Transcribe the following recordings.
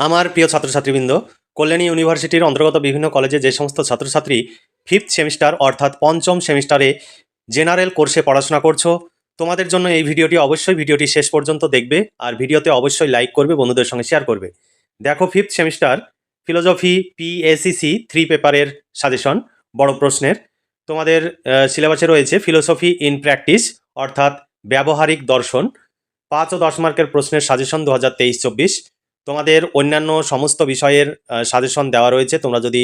আমার প্রিয় ছাত্রছাত্রীবৃন্দ, কল্যাণী ইউনিভার্সিটির অন্তর্গত বিভিন্ন কলেজে যে সমস্ত ছাত্রছাত্রী ফিফথ সেমিস্টার অর্থাৎ পঞ্চম সেমিস্টারে জেনারেল কোর্সে পড়াশোনা করছো, তোমাদের জন্য এই ভিডিওটি শেষ পর্যন্ত দেখবে আর ভিডিওতে অবশ্যই লাইক করবে, বন্ধুদের সঙ্গে শেয়ার করবে। দেখো, ফিফথ সেমিস্টার ফিলোজফি পিএসিসি 3 পেপারের সাজেশন বড় প্রশ্নের। তোমাদের সিলেবাসে রয়েছে ফিলোসফি ইন প্র্যাকটিস অর্থাৎ ব্যবহারিক দর্শন, 5 ও 10 মার্কের প্রশ্নের সাজেশন 2023-24। তোমাদের অন্যান্য সমস্ত বিষয়ের সাজেশন দেওয়া রয়েছে। তোমরা যদি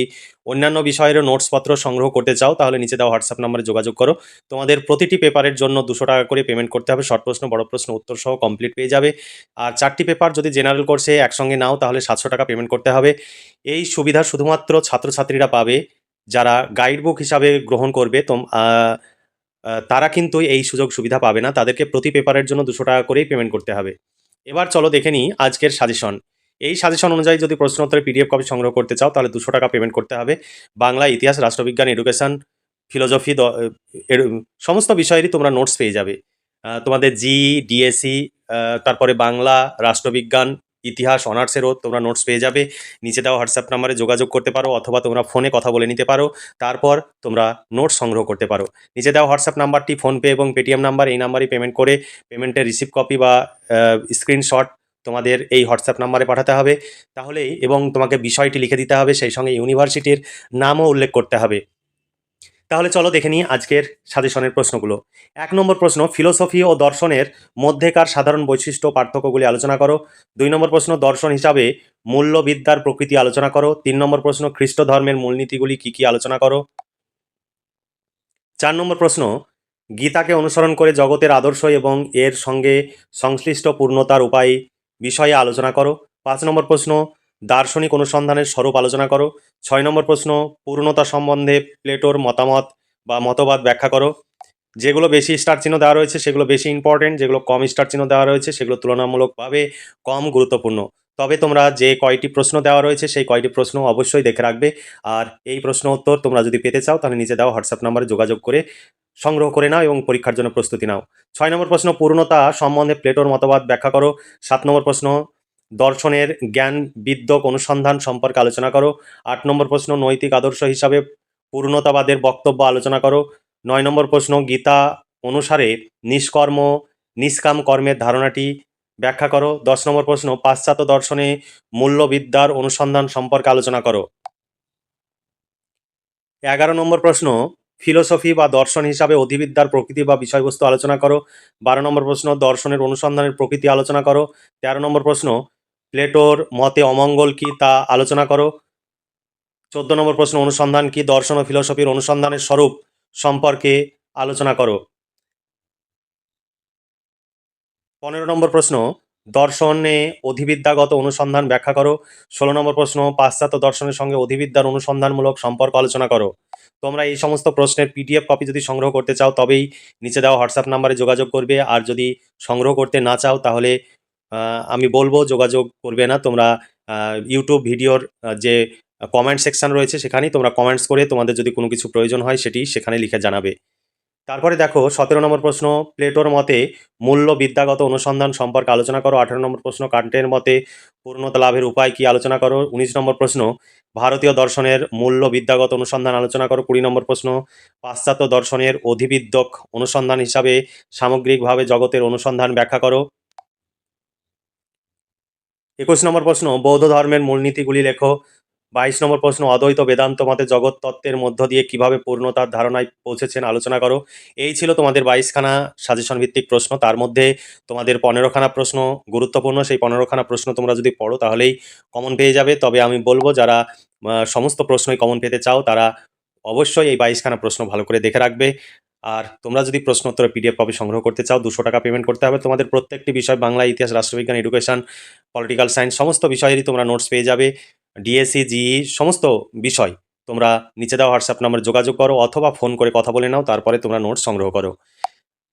অন্যান্য বিষয়েরও নোটসপত্র সংগ্রহ করতে চাও তাহলে নিচে দেওয়া হোয়াটসঅ্যাপ নম্বরে যোগাযোগ করো। তোমাদের প্রতিটি পেপারের জন্য 200 টাকা করে পেমেন্ট করতে হবে। শর্ট প্রশ্ন, বড় প্রশ্ন উত্তর সহ কমপ্লিট পেয়ে যাবে। আর 4টি পেপার যদি জেনারেল কোর্সে একসঙ্গে নাও তাহলে 700 টাকা পেমেন্ট করতে হবে। এই সুবিধা শুধুমাত্র ছাত্রছাত্রীরা পাবে যারা গাইড বুক হিসাবে গ্রহণ করবে। তারা কিন্তু এই সুযোগ সুবিধা পাবে না। তাদেরকে প্রতি পেপারের জন্য 200 টাকা করেই পেমেন্ট করতে হবে। এবার চলো দেখে নিই আজকের সাজেশন। এই সাজেশন অনুযায়ী যদি প্রশ্নোত্তরের পিডিএফ কপি সংগ্রহ করতে চাও তাহলে 200 টাকা পেমেন্ট করতে হবে। বাংলা, ইতিহাস, রাষ্ট্রবিজ্ঞান, এডুকেশন, ফিলোজফি সমস্ত বিষয়েরই তোমরা নোটস পেয়ে যাবে। তোমাদের ডিএসসি, তারপরে বাংলা, রাষ্ট্রবিজ্ঞান, ইতিহাস অনার্সেরও তোমরা নোটস পেয়ে যাবে। নিচে দেওয়া হোয়াটসঅ্যাপ নাম্বারে যোগাযোগ করতে পারো অথবা তোমরা ফোনে কথা বলে নিতে পারো, তারপর তোমরা নোটস সংগ্রহ করতে পারো। নিচে দেওয়া হোয়াটসঅ্যাপ নাম্বারটি ফোনপে এবং পেটিএম নাম্বার, এই নাম্বারই পেমেন্ট করে পেমেন্টের রিসিপ্ট কপি বা স্ক্রিনশট তোমাদের এই হোয়াটসঅ্যাপ নাম্বারে পাঠাতে হবে তাহলেই, এবং তোমাকে বিষয়টি লিখে দিতে হবে, সেই সঙ্গে ইউনিভার্সিটির নামও উল্লেখ করতে হবে। তাহলে চলো দেখে নিই আজকের সাজেশনের প্রশ্নগুলো। 1 নম্বর প্রশ্ন, ফিলোসফি ও দর্শনের মধ্যেকার সাধারণ বৈশিষ্ট্য পার্থক্যগুলি আলোচনা করো। 2 নম্বর প্রশ্ন, দর্শন হিসাবে মূল্যবিদ্যার প্রকৃতি আলোচনা করো। 3 নম্বর প্রশ্ন, খ্রিস্ট ধর্মের মূলনীতিগুলি কী কী আলোচনা করো। 4 নম্বর প্রশ্ন, গীতাকে অনুসরণ করে জগতের আদর্শ এবং এর সঙ্গে সংশ্লিষ্ট পূর্ণতার উপায় বিষয়ে আলোচনা করো। 5 নম্বর প্রশ্ন, দার্শনিক অনুসন্ধানের স্বরূপ আলোচনা করো। 6 নম্বর প্রশ্ন, পূর্ণতা সম্বন্ধে প্লেটোর মতামত বা মতবাদ ব্যাখ্যা করো। যেগুলো বেশি স্টার চিহ্ন দেওয়া রয়েছে সেগুলো বেশি ইম্পর্টেন্ট, যেগুলো কম স্টার চিহ্ন দেওয়া রয়েছে সেগুলো তুলনামূলকভাবে কম গুরুত্বপূর্ণ। তবে তোমরা যে কয়টি প্রশ্ন দেওয়া রয়েছে সেই কয়টি প্রশ্ন অবশ্যই দেখে রাখবে। আর এই প্রশ্ন উত্তর তোমরা যদি পেতে চাও তাহলে নিচে দেওয়া হোয়াটসঅ্যাপ নাম্বারে যোগাযোগ করে সংগ্রহ করে নাও এবং পরীক্ষার জন্য প্রস্তুতি নাও। 6 নম্বর প্রশ্ন, পূর্ণতা সম্বন্ধে প্লেটোর মতবাদ ব্যাখ্যা করো। 7 নম্বর প্রশ্ন, দর্শনের জ্ঞান বিদ্যক অনুসন্ধান সম্পর্কে আলোচনা করো। 8 নম্বর প্রশ্ন, নৈতিক আদর্শ হিসাবে পূর্ণতাবাদের বক্তব্য আলোচনা করো। 9 নম্বর প্রশ্ন, গীতা অনুসারে নিষ্কাম কর্মের ধারণাটি ব্যাখ্যা করো। 10 নম্বর প্রশ্ন, পাশ্চাত্য দর্শনে মূল্যবিদ্যার অনুসন্ধান সম্পর্কে আলোচনা করো। 11 নম্বর প্রশ্ন, ফিলোসফি বা দর্শন হিসাবে অধিবিদ্যার প্রকৃতি বা বিষয়বস্তু আলোচনা করো। 12 নম্বর প্রশ্ন, দর্শনের অনুসন্ধানের প্রকৃতি আলোচনা করো। 13 নম্বর প্রশ্ন, প্লেটোর মতে অমঙ্গল কি তা আলোচনা করো। 14 নম্বর প্রশ্ন, অনুসন্ধান কি, দর্শন ও ফিলোসফির অনুসন্ধানের স্বরূপ সম্পর্কে আলোচনা করো। 15 নম্বর প্রশ্ন, দর্শনে অধিবিদ্যাগত অনুসন্ধান ব্যাখ্যা করো। 16 নম্বর প্রশ্ন, পাশ্চাত্য দর্শনের সঙ্গে অধিবিদ্যার অনুসন্ধানমূলক সম্পর্ক আলোচনা করো। তোমরা এই সমস্ত প্রশ্নের পিডিএফ কপি যদি সংগ্রহ করতে চাও তবেই নিচে দেওয়া হোয়াটসঅ্যাপ নাম্বারে যোগাযোগ করবে। আর যদি সংগ্রহ করতে না চাও তাহলে আমি বলবো যোগাযোগ করবে না। তোমরা ইউটিউব ভিডিওর যে কমেন্ট সেকশন রয়েছে সেখানেই তোমরা কমেন্টস করে তোমাদের যদি কোনো কিছু প্রয়োজন হয় সেটি সেখানে লিখে জানাবে। তারপরে দেখো 17 নম্বর প্রশ্ন, প্লেটোর মতে মূল্য বিদ্যাগত অনুসন্ধান সম্পর্কে আলোচনা করো। 18 নম্বর প্রশ্ন, কান্টের মতে পূর্ণতা লাভের উপায় কি আলোচনা করো। 19 নম্বর প্রশ্ন, ভারতীয় দর্শনের মূল্য বিদ্যাগত অনুসন্ধান আলোচনা করো। 20 নম্বর প্রশ্ন, পাশ্চাত্য দর্শনের অধিবিদ্যক অনুসন্ধান হিসাবে সামগ্রিকভাবে জগতের অনুসন্ধান ব্যাখ্যা করো। 21 নম্বর প্রশ্ন, বৌদ্ধ ধর্মের মূলনীতিগুলি লেখো। 22 নম্বর প্রশ্ন, অদ্বৈত বেদান্ত মতে জগৎ তত্ত্বের মধ্য দিয়ে কিভাবে পূর্ণতার ধারণায় পৌঁছেছেন আলোচনা করো। এই ছিল তোমাদের 22খানা সাজেশন ভিত্তিক প্রশ্ন। তার মধ্যে তোমাদের 15খানা প্রশ্ন গুরুত্বপূর্ণ। সেই 15খানা প্রশ্ন তোমরা যদি পড়ো তাহলেই কমন পেয়ে যাবে। তবে আমি বলবো যারা সমস্ত প্রশ্নই কমন পেতে চাও তারা অবশ্যই এই 22খানা প্রশ্ন ভালো করে দেখে রাখবে। আর তোমরা যদি প্রশ্নোত্তরের পিডিএফ কপি সংগ্রহ করতে চাও 200 টাকা পেমেন্ট করতে হবে। তোমাদের প্রত্যেকটি বিষয় বাংলা, ইতিহাস, রাষ্ট্রবিজ্ঞান, এডুকেশন, পলিটিক্যাল সায়েন্স সমস্ত বিষয়েরই তোমরা নোটস পেয়ে যাবে। ডিএসসি, জিই সমস্ত বিষয় তোমরা নিচে দেওয়া হোয়াটসঅ্যাপ নাম্বারে যোগাযোগ করো অথবা ফোন করে কথা বলে নাও, তারপরে তোমরা নোটস সংগ্রহ করো।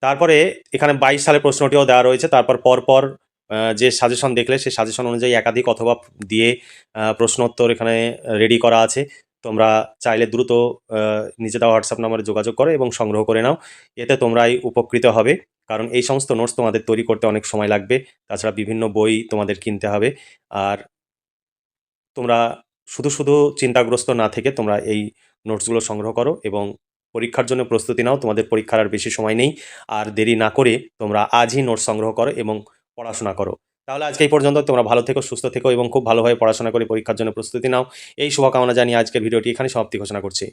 তারপরে এখানে 22 সালের প্রশ্নটিও দেওয়া রয়েছে। তারপর পরপর যে সাজেশন দেখলে সেই সাজেশন অনুযায়ী একাধিক অথবা দিয়ে প্রশ্নোত্তর এখানে রেডি করা আছে। তোমরা চাইলে দ্রুত নিচে দেওয়া হোয়াটসঅ্যাপ নাম্বারে যোগাযোগ করো এবং সংগ্রহ করে নাও। এতে তোমরাই উপকৃত হবে, কারণ এই সমস্ত নোটস তোমাদের তৈরি করতে অনেক সময় লাগবে। তাছাড়া বিভিন্ন বই তোমাদের কিনতে হবে। আর তোমরা শুধু শুধু চিন্তাগ্রস্ত না থেকে তোমরা এই নোটসগুলো সংগ্রহ করো এবং পরীক্ষার জন্য প্রস্তুতি নাও। তোমাদের পরীক্ষার আর বেশি সময় নেই, আর দেরি না করে তোমরা আজই নোটস সংগ্রহ করো এবং পড়াশোনা করো। তাহলে আজকে এই পর্যন্ত। তোমরা ভালো থেকো, সুস্থ থেকো এবং খুব ভালোভাবে পড়াশোনা করে পরীক্ষার জন্য প্রস্তুতি নাও। এই শুভকামনা জানিয়ে আজকের ভিডিওটি এখানে সমাপ্তি ঘোষণা করছি।